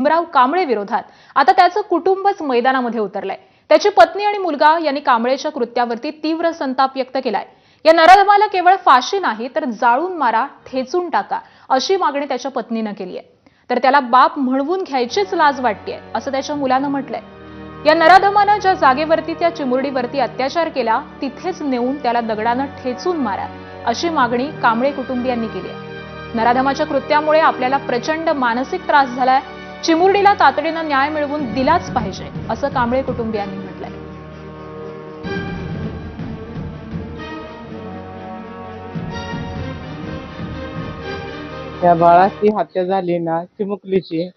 भीमराव कांबळे विरोधात आता त्याचं कुटुंबच मैदानामध्ये उतरलंय। त्याची पत्नी आणि मुलगा यांनी कांबळेच्या कृत्यावरती तीव्र संताप व्यक्त केलाय। या नराधमाला केवळ फाशी नाही तर जाळून मारा, ठेचून टाका अशी मागणी त्याच्या पत्नीने केली आहे। तर त्याला बाप म्हणवून घ्यायचीच लाज वाटतेय असं त्याच्या मुलानं म्हटलंय। या नराधमानं ज्या जागेवरती त्या चिमुरडीवरती अत्याचार केला तिथेच नेऊन त्याला दगडानं ठेचून मारा अशी मागणी कांबळे कुटुंबियांनी केली आहे। नराधमाच्या कृत्यामुळे आपल्याला प्रचंड मानसिक त्रास झालाय। चिमुरडीला तातडीनं न्याय मिळवून दिलाच पाहिजे असं कांबळे कुटुंबियांनी म्हटलंय। त्या बाळाची हत्या झाली ना चिमुकलीची,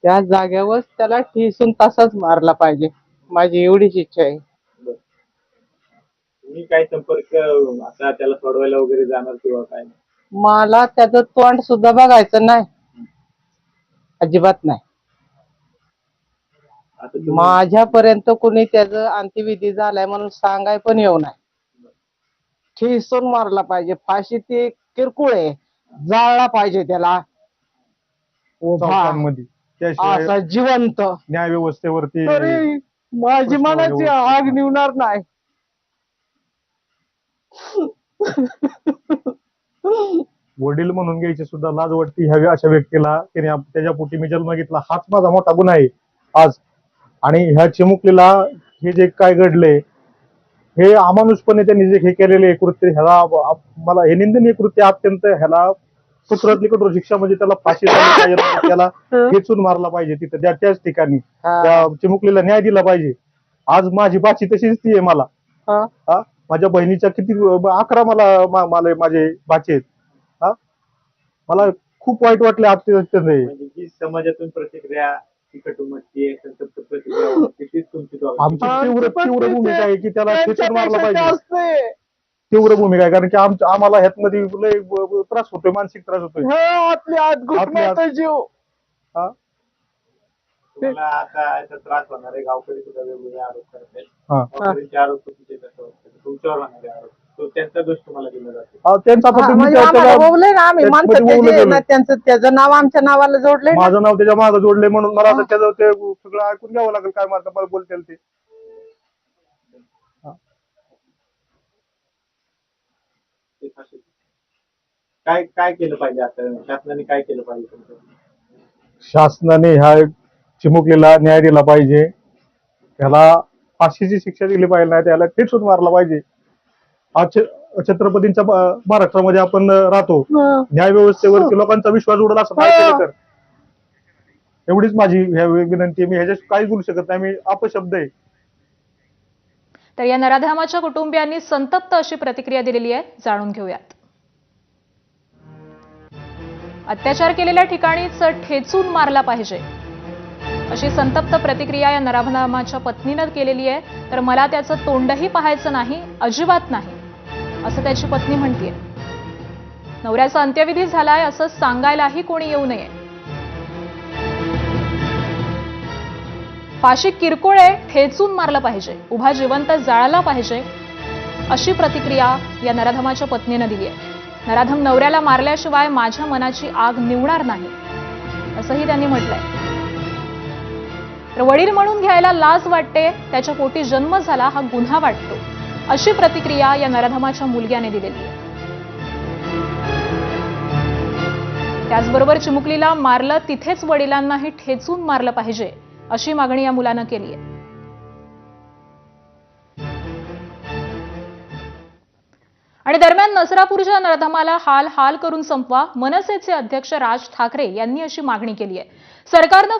त्या जागेवर त्याला ठेचून तसाच मारला पाहिजे, माझी एवढीच इच्छा आहे। तुम्ही काय संपर्क आता त्याला सोडवायला वगैरे जाणार किंवा काय? मला त्याचं तोंड सुद्धा बघायचं नाही, अजिबात नाही। माझ्यापर्यंत कुणी त्याचं अंत्यविधी झालाय म्हणून सांगाय पण येऊ नाही। ठेचून मारला पाहिजे, फाशी ती किरकोळ आहे, जाळला पाहिजे त्याला उभा असा जिवंत न्याय व्यवस्थेवरती तरी माझी मनाची आग निवणार नाही। वडील म्हणून घ्यायची सुद्धा लाज वाटते ह्या अशा व्यक्तीला, त्याने त्याच्या पोटी मी जन्म घेतला, हाच माझा मोठा गुन्हा आहे आज। आणि ह्या चिमुकलीला हे जे काय घडले, हे अमानुषपणे त्यांनी जे हे केलेले कृत्य, ह्याला मला हे निंदनीय कृत्य अत्यंत, ह्याला कठोरातली कठोर शिक्षा म्हणजे त्याला फाशी झाली पाहिजे, त्याला खेचून मारला पाहिजे तिथं त्याच ठिकाणी, त्या चिमुकलीला न्याय दिला पाहिजे। आज माझी बाची तशीच ती आहे मला, माझ्या बहिणीच्या किती 11 मला माझे बाचे आहेत। मला खूप वाईट वाटले अत्यंत। म्हणजे जी समाजातून प्रतिक्रिया कुटुंबाची संतप्त प्रतिक्रिया तीच तुमची आमची तीव्र भूमिका आहे की त्याला खेचून मारला पाहिजे। तीव्र भूमिका आहे, कारण की आम्हाला ह्यातमध्ये लय त्रास होतोय, मानसिक त्रास होतोय। आपल्या जीव तुम्हाला आता याचा त्रास होणार आहे। गावकरी सुद्धा वेगवेगळे आरोप करत आहेत, गावकरीचे आरोप तुमच्यावर होणारे आरोप, तो त्यांचा दोष तुम्हाला दिला जातो। त्याचं नाव आमच्या नावाला जोडलंय, माझं नाव त्याच्या मागे जोडले म्हणून मला आता त्याचं ते सगळं ऐकून घ्यावं लागेल, काय मला बोलतील ते। काय काय केलं पाहिजे आता शासनाने, काय केलं पाहिजे? शासनाने ह्या चिमुकलीला न्याय दिला पाहिजे, त्याला फाशीची शिक्षा दिली पाहिजे, नाही त्याला ठेचून मारला पाहिजे। आज छत्रपतींच्या महाराष्ट्रामध्ये आपण राहतो, न्याय व्यवस्थेवरती लोकांचा विश्वास उडला असं काय केलं तर, एवढीच माझी विनंती। मी ह्याच्यात काही बोलू शकत नाही, मी अपशब्द आहे। तर या नराधमाच्या कुटुंबियांनी संतप्त अशी प्रतिक्रिया दिलेली आहे, जाणून घेऊयात। अत्याचार केलेल्या ठिकाणीच ठेचून मारला पाहिजे अशी संतप्त प्रतिक्रिया या नराधमाच्या पत्नीनं केलेली आहे। तर मला त्याचं तोंडही पाहायचं नाही, अजिबात नाही असं त्याची पत्नी म्हणतेय। नवऱ्याचा अंत्यविधी झालाय असं सांगायलाही कोणी येऊ नये। फाशी किरकोळ आहे, ठेचून मारलं पाहिजे, उभा जिवंत जाळला पाहिजे अशी प्रतिक्रिया या नराधमाच्या पत्नीनं दिली आहे। नराधम नवऱ्याला मारल्याशिवाय माझ्या मनाची आग निवणार नाही असंही त्यांनी म्हटलंय। तर वडील म्हणून घ्यायला लाज वाटते, त्याच्या पोटी जन्म झाला हा गुन्हा वाटतो अशी प्रतिक्रिया या नराधमाच्या मुलग्याने दिलेली आहे। त्याचबरोबर चिमुकलीला मारलं तिथेच वडिलांनाही ठेचून मारलं पाहिजे अशी मागणी या मुलानं केली आहे। आणि दरम्यान नसरापूरच्या नराधमाला हाल हाल करून संपवा, मनसेचे अध्यक्ष राज ठाकरे यांनी अशी मागणी केली आहे। सरकारनं